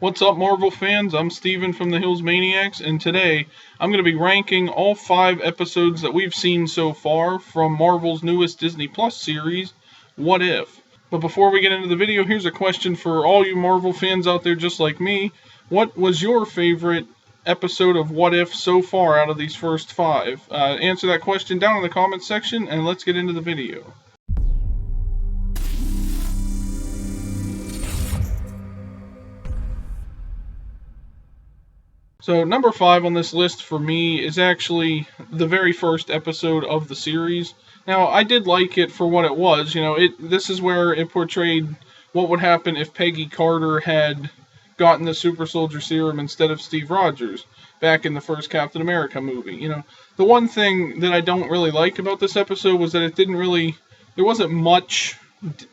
What's up, Marvel fans? I'm Steven from the Hills Maniacs, and today I'm going to be ranking all 5 episodes that we've seen so far from Marvel's newest Disney Plus series, What If? But before we get into the video, here's a question for all you Marvel fans out there just like me. What was your favorite episode of What If so far out of these first 5? Answer that question down in the comments section, and let's get into the video. So number 5 on this list for me is actually the very first episode of the series. Now, I did like it for what it was. This is where it portrayed what would happen if Peggy Carter had gotten the super soldier serum instead of Steve Rogers back in the first Captain America movie. The one thing that I don't really like about this episode was that there wasn't much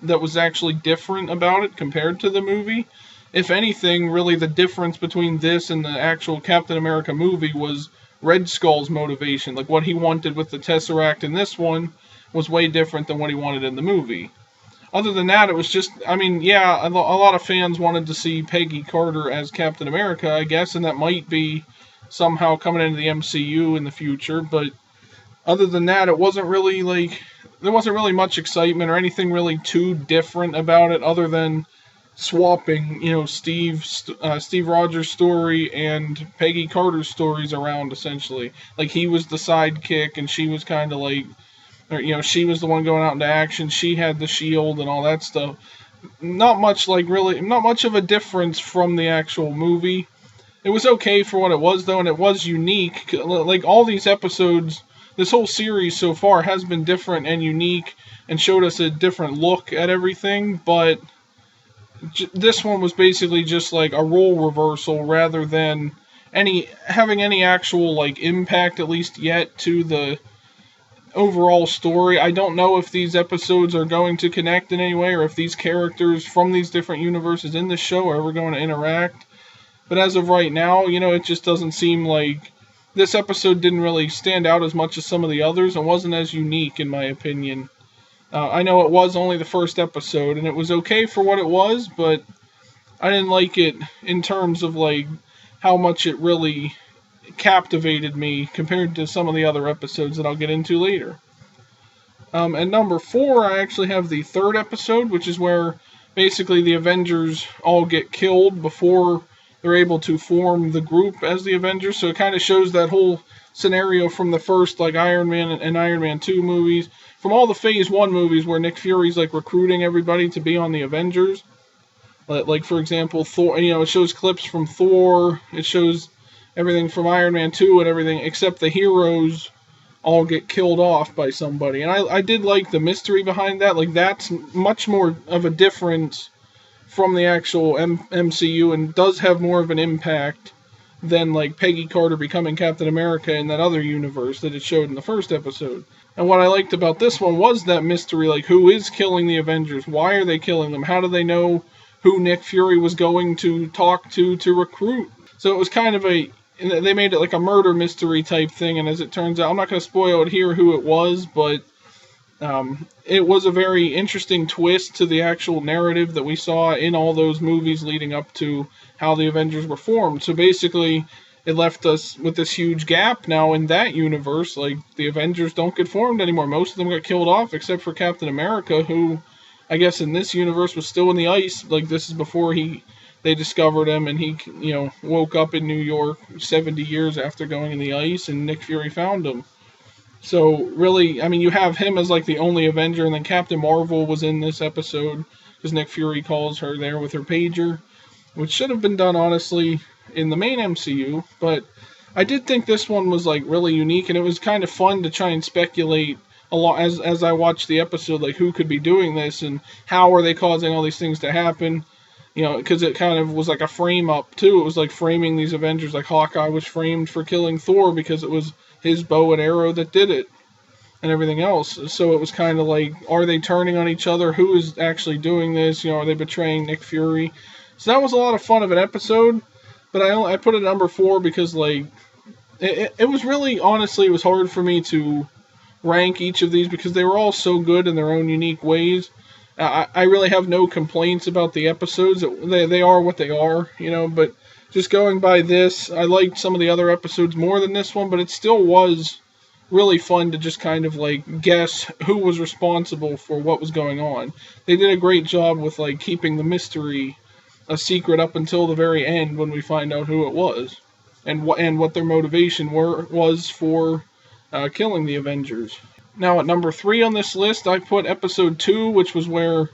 that was actually different about it compared to the movie. If anything, really the difference between this and the actual Captain America movie was Red Skull's motivation. Like, what he wanted with the Tesseract in this one was way different than what he wanted in the movie. Other than that, it was just, a lot of fans wanted to see Peggy Carter as Captain America, I guess, and that might be somehow coming into the MCU in the future, but other than that, there wasn't really much excitement or anything really too different about it other than swapping, Steve Rogers' story and Peggy Carter's stories around, essentially. Like, he was the sidekick, and she was kind of like, she was the one going out into action. She had the shield and all that stuff. Not much of a difference from the actual movie. It was okay for what it was, though, and it was unique. Like, all these episodes, this whole series so far has been different and unique and showed us a different look at everything, but this one was basically just like a role reversal rather than having any actual impact, at least yet, to the overall story. I don't know if these episodes are going to connect in any way or if these characters from these different universes in the show are ever going to interact. But as of right now, it just doesn't seem like this episode didn't really stand out as much as some of the others and wasn't as unique, in my opinion. I know it was only the first episode, and it was okay for what it was, but I didn't like it in terms of how much it really captivated me compared to some of the other episodes that I'll get into later. And number 4, I actually have the third episode, which is where basically the Avengers all get killed before they're able to form the group as the Avengers. So it kind of shows that whole scenario from the first Iron Man and Iron Man 2 movies, from all the Phase 1 movies where Nick Fury's recruiting everybody to be on the Avengers. For example, Thor, it shows clips from Thor, it shows everything from Iron Man 2 and everything, except the heroes all get killed off by somebody. And I did like the mystery behind that. That's much more of a difference from the actual MCU and does have more of an impact than Peggy Carter becoming Captain America in that other universe that it showed in the first episode. And what I liked about this one was that mystery, who is killing the Avengers? Why are they killing them? How do they know who Nick Fury was going to talk to recruit? So it was kind of they made it a murder mystery type thing, and as it turns out, I'm not going to spoil it here who it was, but it was a very interesting twist to the actual narrative that we saw in all those movies leading up to how the Avengers were formed. So basically, it left us with this huge gap now in that universe. The Avengers don't get formed anymore. Most of them got killed off, except for Captain America, who, I guess in this universe, was still in the ice. This is before they discovered him, and he, woke up in New York 70 years after going in the ice, and Nick Fury found him. So, really, you have him as the only Avenger, and then Captain Marvel was in this episode, because Nick Fury calls her there with her pager, which should have been done, honestly, in the main MCU, but I did think this one was really unique, and it was kind of fun to try and speculate a lot as I watched the episode, who could be doing this and how are they causing all these things to happen, because it kind of was a frame up too. It was framing these Avengers, Hawkeye was framed for killing Thor because it was his bow and arrow that did it and everything else. So it was kind of are they turning on each other? Who is actually doing this? Are they betraying Nick Fury? So that was a lot of fun of an episode. But I put it at number 4 because, it was really, honestly, it was hard for me to rank each of these because they were all so good in their own unique ways. I really have no complaints about the episodes. They are what they are, but just going by this, I liked some of the other episodes more than this one, but it still was really fun to just kind of like guess who was responsible for what was going on. They did a great job with like keeping the mystery a secret up until the very end when we find out who it was and what their motivation was for killing the Avengers. Now at number 3 on this list, I put episode 2, which was where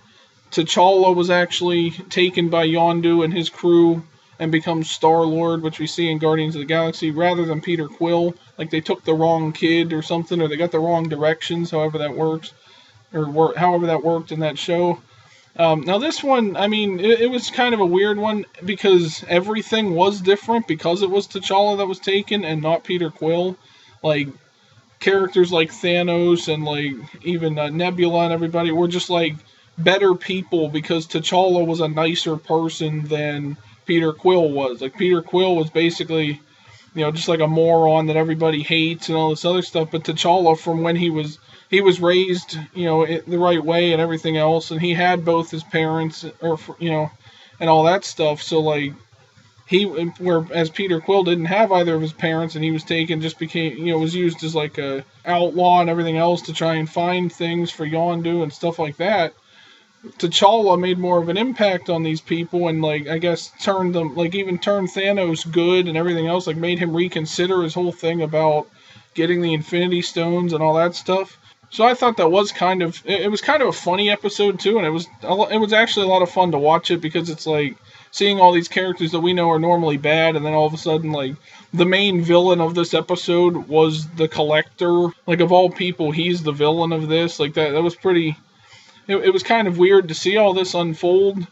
T'Challa was actually taken by Yondu and his crew and becomes Star-Lord, which we see in Guardians of the Galaxy, rather than Peter Quill. Like they took the wrong kid or something, or they got the wrong directions, however that works, or however that worked in that show. Now this one, I mean, it was kind of a weird one because everything was different because it was T'Challa that was taken and not Peter Quill. Like, characters like Thanos and like even Nebula and everybody were just like better people because T'Challa was a nicer person than Peter Quill was. Like Peter Quill was basically, just like a moron that everybody hates and all this other stuff. But T'Challa, from when he was raised, the right way and everything else, and he had both his parents, and all that stuff. So like, whereas Peter Quill didn't have either of his parents, and he was taken, just became, was used as like a outlaw and everything else to try and find things for Yondu and stuff like that. T'Challa made more of an impact on these people and like, I guess turned them, like even turned Thanos good and everything else, like made him reconsider his whole thing about getting the Infinity Stones and all that stuff. So I thought that was it was kind of a funny episode too, and it was actually a lot of fun to watch it because it's like seeing all these characters that we know are normally bad, and then all of a sudden, like, the main villain of this episode was the Collector. Like, of all people, he's the villain of this. Like, that was pretty... It was kind of weird to see all this unfold,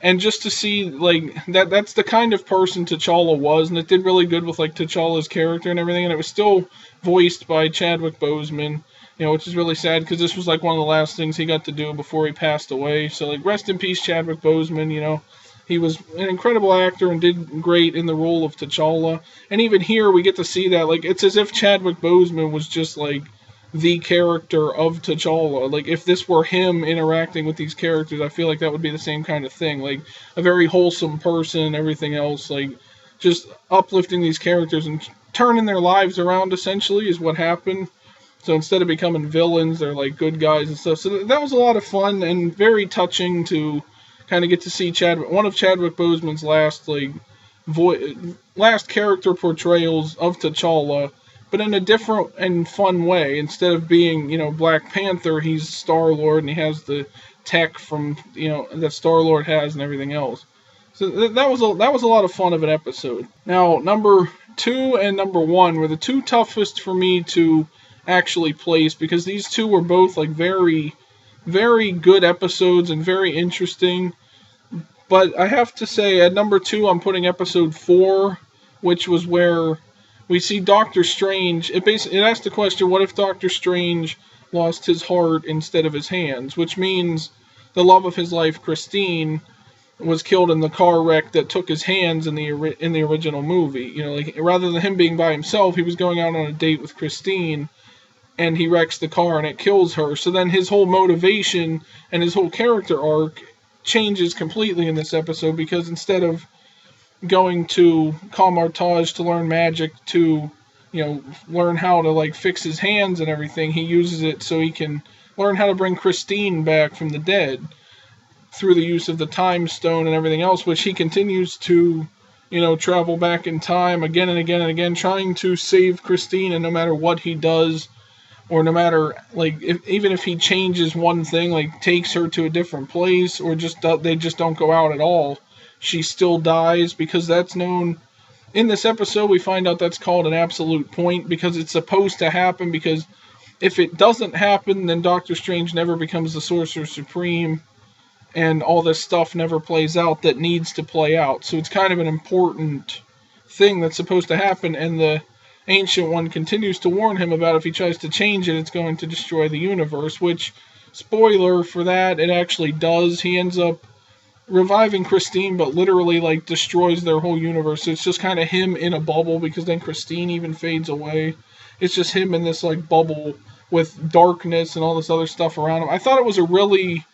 and just to see, like, that's the kind of person T'Challa was, and it did really good with, like, T'Challa's character and everything, and it was still voiced by Chadwick Boseman, which is really sad, because this was, like, one of the last things he got to do before he passed away. So, like, rest in peace, Chadwick Boseman, He was an incredible actor and did great in the role of T'Challa. And even here, we get to see that. Like, it's as if Chadwick Boseman was just, like, the character of T'Challa. Like, if this were him interacting with these characters, I feel like that would be the same kind of thing. Like, a very wholesome person and everything else. Like, just uplifting these characters and turning their lives around, essentially, is what happened. So instead of becoming villains, they're, like, good guys and stuff. So that was a lot of fun and very touching to kind of get to see one of Chadwick Boseman's last character portrayals of T'Challa, but in a different and fun way. Instead of being, Black Panther, he's Star-Lord, and he has the tech from, that Star-Lord has and everything else. So that was a lot of fun of an episode. Now, number 2 and number 1 were the two toughest for me to actually place, because these two were both, like, very, very good episodes and very interesting. But I have to say, at number 2, I'm putting episode 4, which was where we see Doctor Strange. It asks the question, what if Doctor Strange lost his heart instead of his hands? Which means the love of his life, Christine, was killed in the car wreck that took his hands in the original movie. Rather than him being by himself, he was going out on a date with Christine, and he wrecks the car and it kills her. So then his whole motivation and his whole character arc changes completely in this episode, because instead of going to Kamar-Taj to learn magic to, learn how to, like, fix his hands and everything, he uses it so he can learn how to bring Christine back from the dead through the use of the Time Stone and everything else, which he continues to, travel back in time again and again and again, trying to save Christine, and no matter what he does, or no matter, like, even if he changes one thing, like, takes her to a different place, or they just don't go out at all, she still dies, because that's known. In this episode, we find out that's called an absolute point, because it's supposed to happen, because if it doesn't happen, then Doctor Strange never becomes the Sorcerer Supreme, and all this stuff never plays out that needs to play out. So it's kind of an important thing that's supposed to happen, and the Ancient One continues to warn him about if he tries to change it, it's going to destroy the universe, which, spoiler for that, it actually does. He ends up reviving Christine, but literally, like, destroys their whole universe. It's just kind of him in a bubble, because then Christine even fades away. It's just him in this, like, bubble with darkness and all this other stuff around him. I thought it was a really,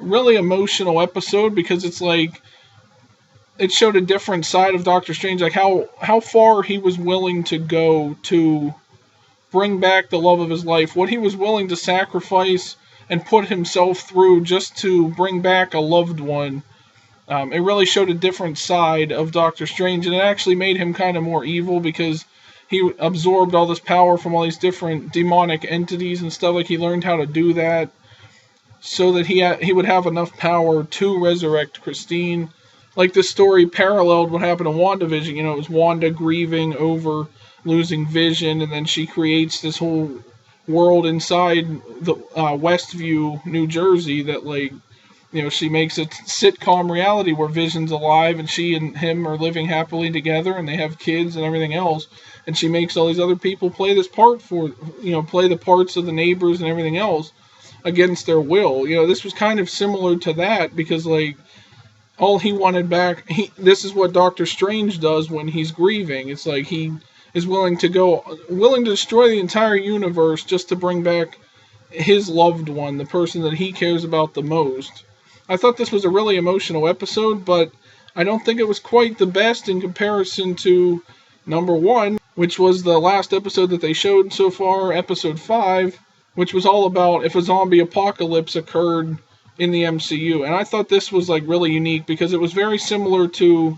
really emotional episode because it's like it showed a different side of Doctor Strange, like how far he was willing to go to bring back the love of his life, what he was willing to sacrifice and put himself through just to bring back a loved one. It really showed a different side of Doctor Strange, and it actually made him kind of more evil because he absorbed all this power from all these different demonic entities and stuff. Like he learned how to do that so that he would have enough power to resurrect Christine. Like this story paralleled what happened in WandaVision. You know, it was Wanda grieving over losing Vision, and then she creates this whole world inside the Westview, New Jersey, that like, you know, she makes a sitcom reality where Vision's alive and she and him are living happily together and they have kids and everything else. And she makes all these other people play this part for, you know, play the parts of the neighbors and everything else against their will. You know, this was kind of similar to that because, like, all he wanted back, this is what Doctor Strange does when he's grieving. It's like he is willing to destroy the entire universe just to bring back his loved one, the person that he cares about the most. I thought this was a really emotional episode, but I don't think it was quite the best in comparison to number 1, which was the last episode that they showed so far, episode 5, which was all about if a zombie apocalypse occurred in the MCU. And I thought this was like really unique because it was very similar to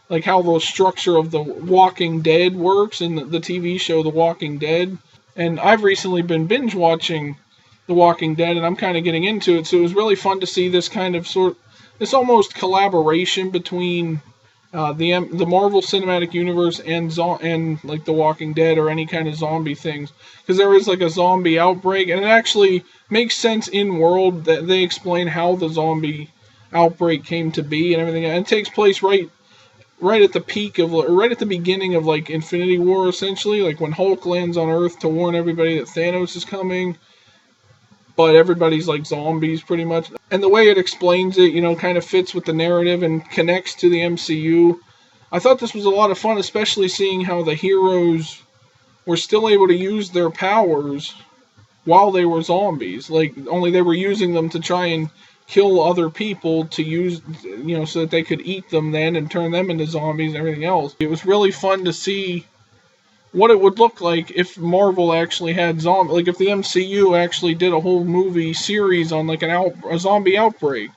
like how the structure of The Walking Dead works in the TV show The Walking Dead. And I've recently been binge watching The Walking Dead, and I'm kind of getting into it, so it was really fun to see this kind of this almost collaboration between the Marvel Cinematic Universe and like The Walking Dead or any kind of zombie things, because there is like a zombie outbreak, and it actually makes sense in world that they explain how the zombie outbreak came to be and everything, and it takes place right at the peak of, right at the beginning of like Infinity War, essentially, like when Hulk lands on Earth to warn everybody that Thanos is coming. But everybody's like zombies pretty much. And the way it explains it, you know, kind of fits with the narrative and connects to the MCU. I thought this was a lot of fun, especially seeing how the heroes were still able to use their powers while they were zombies. Like, only they were using them to try and kill other people to use, you know, so that they could eat them then and turn them into zombies and everything else. It was really fun to see what it would look like if Marvel actually had zombie, like if the MCU actually did a whole movie series on like a zombie outbreak.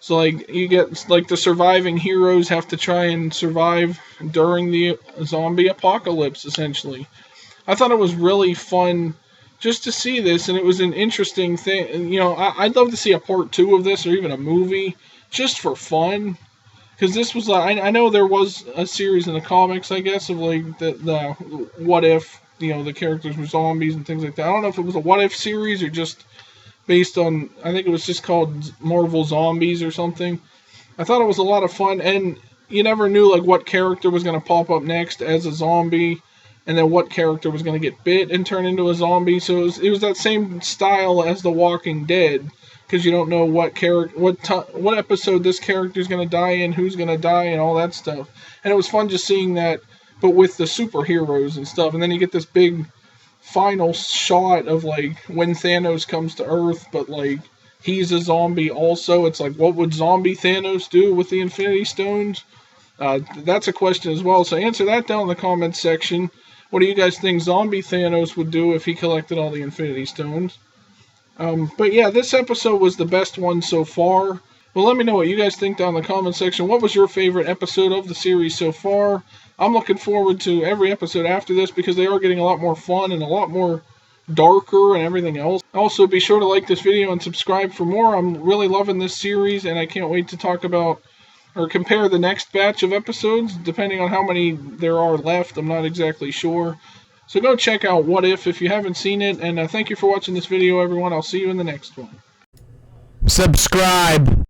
So like you get like the surviving heroes have to try and survive during the zombie apocalypse, essentially. I thought it was really fun just to see this, and it was an interesting thing. You know, I'd love to see a part 2 of this or even a movie just for fun. Because this was, I know there was a series in the comics, I guess, of like the what if, you know, the characters were zombies and things like that. I don't know if it was a what if series or just based on, I think it was just called Marvel Zombies or something. I thought it was a lot of fun, and you never knew like what character was going to pop up next as a zombie, and then what character was going to get bit and turn into a zombie. So it was that same style as The Walking Dead. Because you don't know what episode this character is going to die in, who's going to die, and all that stuff. And it was fun just seeing that, but with the superheroes and stuff. And then you get this big final shot of like when Thanos comes to Earth, but like he's a zombie also. It's like, what would zombie Thanos do with the Infinity Stones? That's a question as well. So answer that down in the comments section. What do you guys think zombie Thanos would do if he collected all the Infinity Stones? But yeah, this episode was the best one so far. Well, let me know what you guys think down in the comment section. What was your favorite episode of the series so far? I'm looking forward to every episode after this because they are getting a lot more fun and a lot more darker and everything else. Also, be sure to like this video and subscribe for more. I'm really loving this series, and I can't wait to talk about or compare the next batch of episodes, depending on how many there are left. I'm not exactly sure. So go check out What If you haven't seen it, and thank you for watching this video, everyone. I'll see you in the next one. Subscribe.